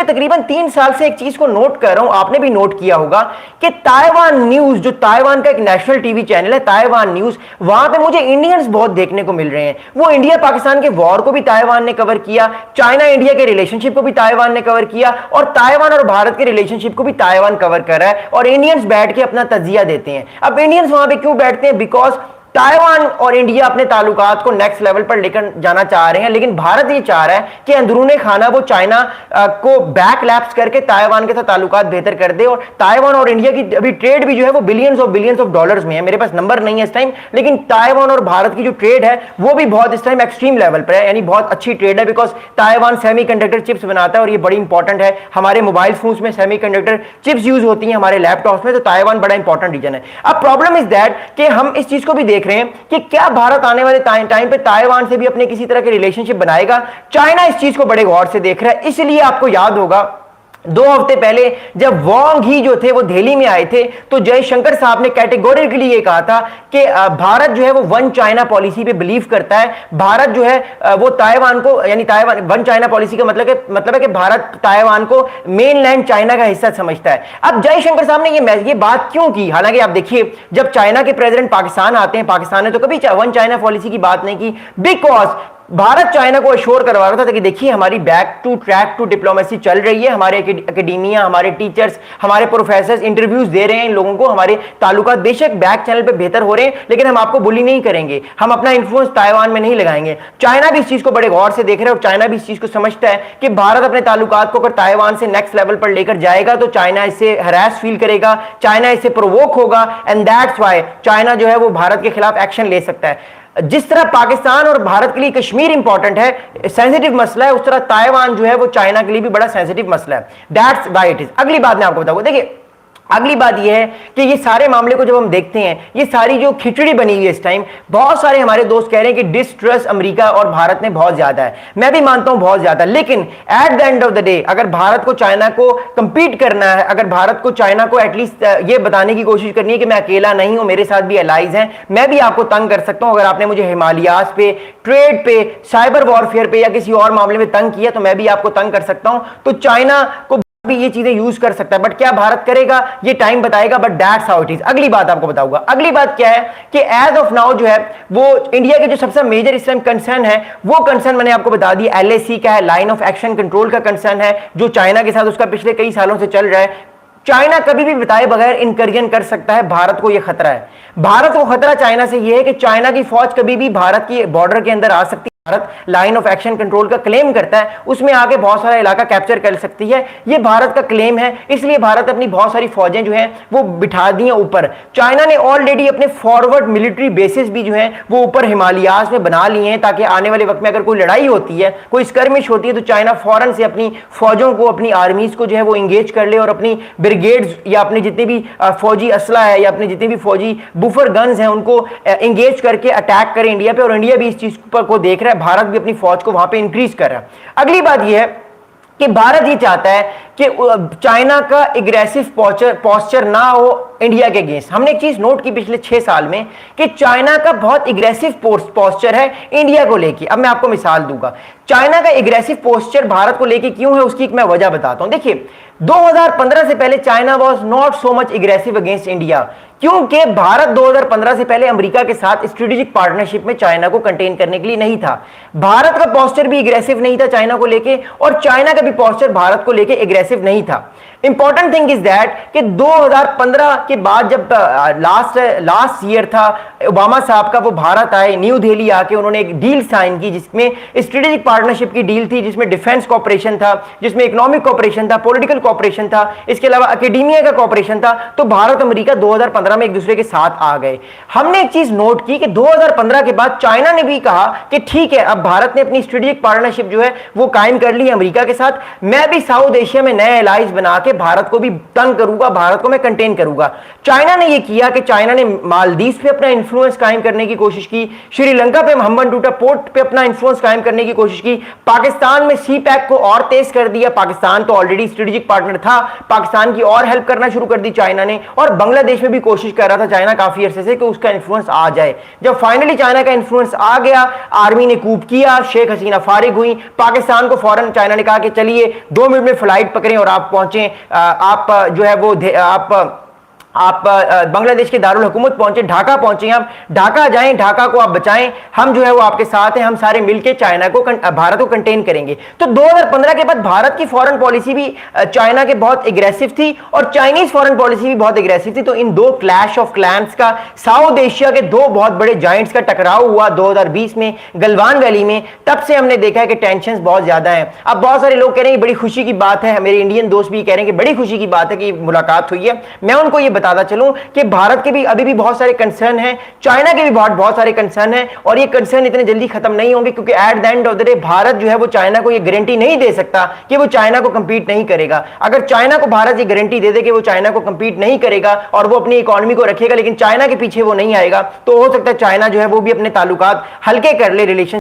तकरीबन 3 साल से एक चीज को नोट कर रहा हूं, आपने भी नोट किया होगा कि ताइवान न्यूज, जो ताइवान का एक नेशनल टीवी चैनल है ताइवान न्यूज, वहां पे मुझे इंडियंस बहुत देखने को मिल रहे हैं। वो इंडिया पाकिस्तान के वॉर को भी ताइवान ने कवर किया, चाइना इंडिया के रिलेशनशिप को भी ताइवान ने कवर किया, और ताइवान और भारत के रिलेशनशिप को भी ताइवान कवर कर रहा है, और इंडियंस बैठ के अपना तजिया देते हैं। अब इंडियंस वहां पे क्यों बैठते हैं? बिकॉज ताइवान और इंडिया अपने ताल्लुकात को नेक्स्ट लेवल पर लेकर जाना चाह रहे हैं, लेकिन भारत ये चाह रहा है कि अंदरूने खाना वो चाइना को बैकलैप्स करके ताइवान के साथ ताल्लुकात बेहतर कर दे। और ताइवान और इंडिया की अभी ट्रेड भी जो है वो बिलियंस ऑफ डॉलर्स में है। मेरे पास नंबर नहीं है इस टाइम, लेकिन ताइवान और भारत की जो ट्रेड है वो भी बहुत इस टाइम एक्सट्रीम लेवल पर है, यानी बहुत अच्छी ट्रेड है। बिकॉज ताइवान सेमीकंडक्टर चिप्स बनाता है और ये बड़ी इंपॉर्टेंट है। हमारे मोबाइल फोन्स में सेमीकंडक्टर चिप्स यूज होती हैं, हमारे लैपटॉप्स में, तो ताइवान बड़ा इंपॉर्टेंट रीजन है। अब प्रॉब्लम इज दैट कि हम इस चीज को भी देख रहे हैं कि क्या भारत आने वाले टाइम पे ताइवान से भी अपने किसी तरह के रिलेशनशिप बनाएगा। चाइना इस चीज को बड़े गौर से देख रहा है। इसलिए आपको याद होगा 2 हफ्ते पहले जब वांग ही जो थे वो दिल्ली में आए थे, तो जयशंकर साहब ने कैटेगोरिकली ये कहा था कि भारत जो है वो वन चाइना पॉलिसी पे बिलीव करता है। भारत जो है वो ताइवान को, यानी ताइवान वन चाइना पॉलिसी का मतलब है कि भारत ताइवान को मेनलैंड चाइना का हिस्सा समझता है। अब जयशंकर साहब ने ये बात क्यों की? हालांकि आप देखिए, जब चाइना के प्रेसिडेंट पाकिस्तान आते हैं, पाकिस्तान ने तो कभी वन चाइना पॉलिसी की बात नहीं की, बिकॉज भारत चाइना को अश्योर करवा रहा था कि देखिए हमारी back to track two diplomacy चल रही है, हमारे एकेडमिया, हमारे टीचर्स, हमारे प्रोफेसर्स इंटरव्यूज दे रहे हैं इन लोगों को, हमारे ताल्लुकात बेशक बैक चैनल पे बेहतर हो रहे हैं, लेकिन हम आपको बुली नहीं करेंगे, हम अपना इन्फ्लुएंस ताइवान में नहीं लगाएंगे। चाइना भी इस चीज को बड़े गौर से देख रहे हैं, और चाइना भी इस चीज को समझता है कि भारत अपने ताल्लुकात को अगर ताइवान से नेक्स्ट लेवल पर लेकर जाएगा तो चाइना इससे हरास फील करेगा, चाइना इससे प्रोवोक होगा, एंड दैट्स व्हाई चाइना जो है वो भारत के खिलाफ एक्शन ले सकता है। जिस तरह पाकिस्तान और भारत के लिए कश्मीर इंपॉर्टेंट है, सेंसिटिव मसला है, उस तरह ताइवान जो है वो चाइना के लिए भी बड़ा सेंसिटिव मसला है। That's why it is. अगली बात मैं आपको बताऊंगा, देखिए अगली बात यह है कि ये सारे मामले को जब हम देखते हैं, ये सारी जो खिचड़ी बनी हुई है इस टाइम, बहुत सारे हमारे दोस्त कह रहे हैं कि डिस्ट्रस्ट अमेरिका और भारत में बहुत ज्यादा है। मैं भी मानता हूं बहुत ज्यादा, लेकिन at the end of the day अगर भारत को चाइना को कंपीट करना है, अगर भारत को चाइना को एटलीस्ट ये बताने की कोशिश करनी है कि मैं अकेला नहीं हूं, मेरे साथ भी एलाइज हैं, मैं भी आपको तंग कर सकता हूं। अगर आपने मुझे हिमालयास पे, ट्रेड पे, साइबर वॉरफेयर पे या किसी और मामले में तंग किया तो मैं भी आपको तंग कर सकता हूं। तो चाइना को भी ये चीजें यूज कर सकता है, बट क्या भारत करेगा ये टाइम बताएगा, but that's how it is. अगली बात आपको बताऊंगा। अगली बात क्या है कि एज ऑफ नाउ जो है वो इंडिया के जो सबसे मेजर इस टाइम कंसर्न है, वो कंसर्न मैंने आपको बता दिया LAC का है, लाइन ऑफ एक्शन कंट्रोल का कंसर्न है, जो चाइना के साथ उसका पिछले कई सालों से चल रहा है। चाइना कभी भी बताए बगैर इनकर्जन कर सकता है, भारत को यह खतरा है। भारत को खतरा चाइना से यह है कि चाइना की फौज कभी भी भारत की बॉर्डर के अंदर आ सकती है। Bharat line of action control का क्लेम करता है, उसमें आके बहुत सारा इलाका कैप्चर कर सकती है, ये भारत का क्लेम है। इसलिए भारत अपनी बहुत सारी फौजें जो हैं वो बिठा दी हैं ऊपर। चाइना ने ऑलरेडी अपने फॉरवर्ड मिलिट्री बेसिस भी जो हैं वो ऊपर हिमालयास में बना लिए हैं, ताकि आने वाले वक्त में अगर कोई लड़ाई होती है, कोई स्कर्मिश होती है, तो चाइना फौरन से अपनी फौजों को, अपनी आर्मीज को जो है वो इंगेज कर ले और अपनी ब्रिगेड्स या अपने जितने भी फौजी असला है या अपने जितने भी फौजी बुफर गन्स हैं उनको इंगेज करके अटैक करे इंडिया पे। और इंडिया भी इस चीज को देख रहा है, भारत भी अपनी फौज को वहां पे इंक्रीज कर रहा है। अगली बात यह है कि भारत ये चाहता है कि चाइना का एग्रेसिव पोस्चर ना हो इंडिया के अगेंस्ट। हमने एक चीज नोट की पिछले 6 साल में कि चाइना का बहुत एग्रेसिव पोस्चर है इंडिया को लेके। अब मैं आपको मिसाल दूंगा, चाइना का एग्रेसिव पोस्चर भारत को लेके क्यों है, उसकी मैं वजह बताता हूं। देखिए 2015 से पहले China was not so much aggressive against India, क्योंकि भारत 2015 से पहले अमेरिका के साथ स्ट्रेटेजिक पार्टनरशिप में चाइना को कंटेन करने के लिए नहीं था। भारत का पोस्चर भी एग्रेसिव नहीं था चाइना को लेके, और चाइना का भी पोस्चर भारत को लेके एग्रेसिव नहीं था। इंपॉर्टेंट थिंग इज दैट कि 2015 के बाद जब लास्ट ईयर था, ओबामा साहब का वो भारत आए, न्यू दिल्ली आके उन्होंने एक डील साइन की जिसमें स्ट्रेटेजिक पार्टनरशिप की डील थी, जिसमें डिफेंस कॉपरेशन था, जिसमें इकोनॉमिक कॉपरेशन था, पॉलिटिकल कॉपरेशन था, इसके अलावा एकेडमिया का कॉपरेशन था। तो भारत अमेरिका 2015 में एक दूसरे के साथ आ गए। हमने एक चीज नोट की कि 2015 के बाद चाइना ने भी कहा कि ठीक है, अब भारत ने अपनी स्ट्रेटेजिक पार्टनरशिप जो है वो कायम कर ली है अमेरिका के साथ, मैं भी साउथ एशिया में नए एलाइज बना के के भारत को भी तंग करूंगा, भारत को मैं कंटेन करूंगा। चाइना ने यह किया कि चाइना ने मालदीव पे अपना इंफ्लुएंस कायम करने की कोशिश की, श्रीलंका पे हम्बनटोटा पोर्ट पे अपना इंफ्लुएंस कायम करने की कोशिश की, पाकिस्तान में सी पैक को और तेज कर दिया। पाकिस्तान तो ऑलरेडी स्ट्रेटेजिक पार्टनर था, पाकिस्तान की और हेल्प करना शुरू कर दी चाइना ने, और बांग्लादेश में भी कोशिश कर रहा था चाइना काफी अरसे से कि उसका इंफ्लुएंस आ जाए। जब फाइनली चाइना का इंफ्लुएंस आ गया, आर्मी ने कूप किया, शेख हसीना फारिग हुई, पाकिस्तान को फौरन चाइना ने कहा कि चलिए 2 मिनट में फ्लाइट पकड़ें और आप पहुंचे, आप जो है वो आप बांग्लादेश के दारुल हुकूमत पहुंचे, ढाका पहुंचे, आप ढाका जाएं, ढाका को आप बचाएं, हम जो है वो आपके साथ हैं, हम सारे मिलकर चाइना को भारत को कंटेन करेंगे। तो 2015 के बाद भारत की फॉरेन पॉलिसी भी चाइना के बहुत एग्रेसिव थी और चाइनीज फॉरेन पॉलिसी भी बहुत एग्रेसिव थी। तो इन दो क्लैश ऑफ क्लैंस का, साउथ एशिया के दो बहुत बड़े जाइंट्स का टकराव हुआ 2020 में गलवान वैली में। तब से हमने देखा है कि टेंशन बहुत ज्यादा है। अब बहुत सारे लोग कह रहे हैं बड़ी खुशी की बात है, मेरे इंडियन दोस्त भी कह रहे हैं कि बड़ी खुशी की बात है कि मुलाकात हुई है। मैं उनको ये बताता चलूं कि भारत के भी अभी भी बहुत सारे कंसर्न हैं, चाइना के भी बहुत सारे कंसर्न हैं, और ये कंसर्न इतने जल्दी खत्म नहीं होंगे, क्योंकि at the end of the day Bharat जो है वो चाइना को ये गारंटी नहीं दे सकता कि वो चाइना को कंपीट नहीं करेगा। अगर चाइना को भारत ये गारंटी दे दे कि वो चाइना को कंपीट नहीं करेगा और वो अपनी इकोनॉमी को रखेगा, लेकिन चाइना के पीछे वो नहीं आएगा, तो हो सकता है चाइना जो है वो भी अपने ताल्लुकात हल्के कर ले, रिलेशन